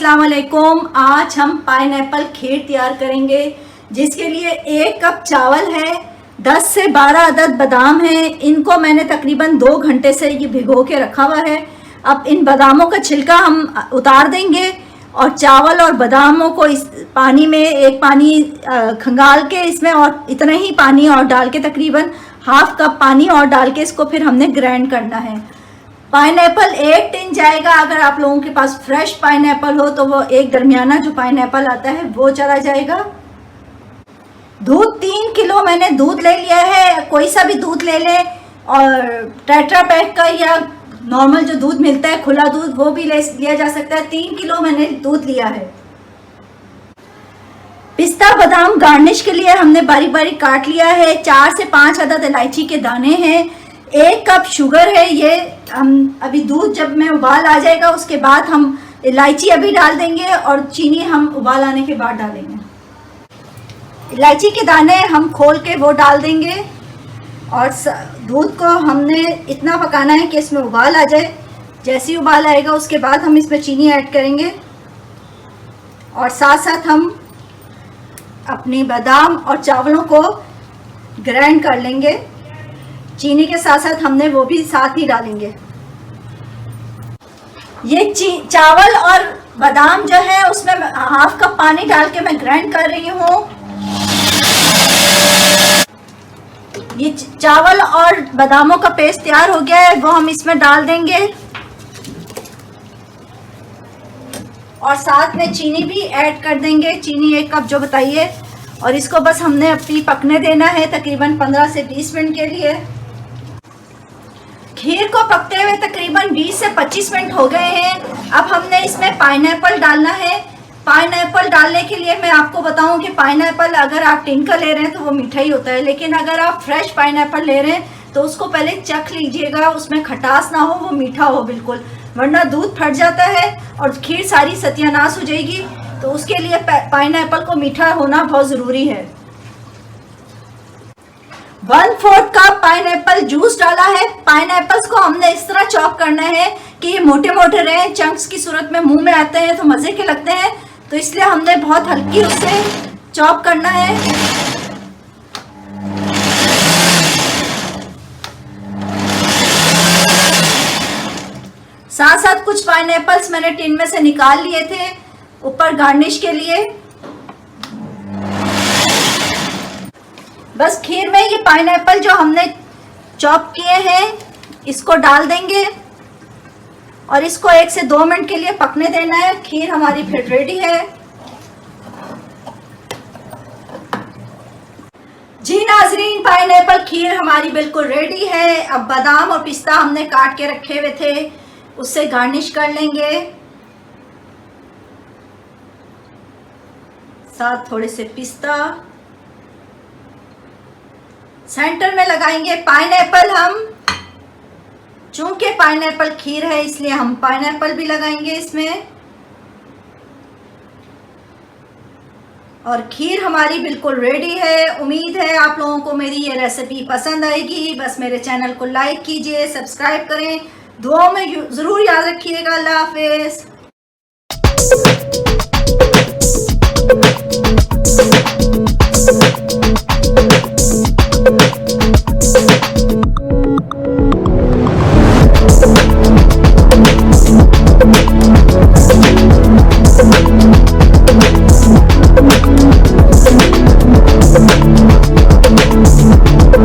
अस्सलाम वालेकुम। आज हम पाइनएप्पल खीर तैयार करेंगे, जिसके लिए 1 कप चावल है, 10 से 12 अदद बादाम हैं। इनको मैंने तकरीबन 2 घंटे से ये भिगो के रखा हुआ है। अब इन बादामों का छिलका हम उतार देंगे और चावल और बादामों को इस पानी में एक पानी खंगाल के इसमें और इतना ही पानी और डाल के तकरीबन ½ कप पानी और डाल के इसको फिर हमने ग्राइंड करना है। पाइनएप्पल 1 टिन जाएगा। अगर आप लोगों के पास फ्रेश पाइनएप्पल हो तो वो एक दरमियाना जो पाइनएप्पल आता है वो चला जाएगा। दूध 3 किलो मैंने दूध ले लिया है। कोई सा भी दूध ले लें और टेट्रा पैक का या नॉर्मल जो दूध मिलता है खुला दूध वो भी लिया जा सकता है। 3 किलो मैंने दूध लिया है। पिस्ता बादाम गार्निश के लिए हमने बारीक बारीक काट लिया है। 4 से 5 अदद इलायची के दाने हैं। 1 कप शुगर है। ये हम अभी दूध जब में उबाल आ जाएगा उसके बाद हम इलायची अभी डाल देंगे और चीनी हम उबाल आने के बाद डालेंगे। इलायची के दाने हम खोल के वो डाल देंगे और दूध को हमने इतना पकाना है कि इसमें उबाल आ जाए। जैसे ही उबाल आएगा उसके बाद हम इसमें चीनी ऐड करेंगे और साथ साथ हम अपनी बादाम और चावलों को ग्राइंड कर लेंगे। चीनी के साथ साथ हमने वो भी साथ ही डालेंगे। ये चावल और बादाम जो है उसमें ½ कप पानी डाल के मैं ग्राइंड कर रही हूँ। ये चावल और बादामों का पेस्ट तैयार हो गया है, वो हम इसमें डाल देंगे और साथ में चीनी भी ऐड कर देंगे। चीनी 1 कप जो बताइए और इसको बस हमने अभी पकने देना है तकरीबन 15 से 20 मिनट के लिए। खीर को पकते हुए तकरीबन 20 से 25 मिनट हो गए हैं। अब हमने इसमें पाइनएप्पल डालना है। पाइनएप्पल डालने के लिए मैं आपको बताऊं कि पाइनएप्पल अगर आप टिन का ले रहे हैं तो वो मीठा ही होता है, लेकिन अगर आप फ्रेश पाइनएप्पल ले रहे हैं तो उसको पहले चख लीजिएगा, उसमें खटास ना हो, वो मीठा हो बिल्कुल, वरना दूध फट जाता है और खीर सारी सत्यानाश हो जाएगी। तो उसके लिए पाइनएप्पल को मीठा होना बहुत ज़रूरी है। 1/4 कप पाइनएप्पल जूस डाला है। पाइनएप्पल्स को हमने इस तरह चॉप करना है कि ये मोटे मोटे रहें, चंक्स की सूरत में मुंह में आते हैं तो मज़े के लगते हैं, तो इसलिए हमने बहुत हल्की उससे चॉप करना है। साथ साथ कुछ पाइनएप्पल्स मैंने टिन में से निकाल लिए थे ऊपर गार्निश के लिए। बस खीर में ये पाइनएप्पल जो हमने चॉप किए हैं इसको डाल देंगे और इसको 1 से 2 मिनट के लिए पकने देना है। खीर हमारी फिर रेडी है। जी नाजरीन, पाइनएप्पल खीर हमारी बिल्कुल रेडी है। अब बादाम और पिस्ता हमने काट के रखे हुए थे उससे गार्निश कर लेंगे, साथ थोड़े से पिस्ता सेंटर में लगाएंगे। पाइनएप्पल हम चूंकि पाइनएप्पल खीर है इसलिए हम पाइनएप्पल भी लगाएंगे इसमें। और खीर हमारी बिल्कुल रेडी है। उम्मीद है आप लोगों को मेरी ये रेसिपी पसंद आएगी। बस मेरे चैनल को लाइक कीजिए, सब्सक्राइब करें, दुआओं में ज़रूर याद रखिएगा। अल्लाह हाफिज़।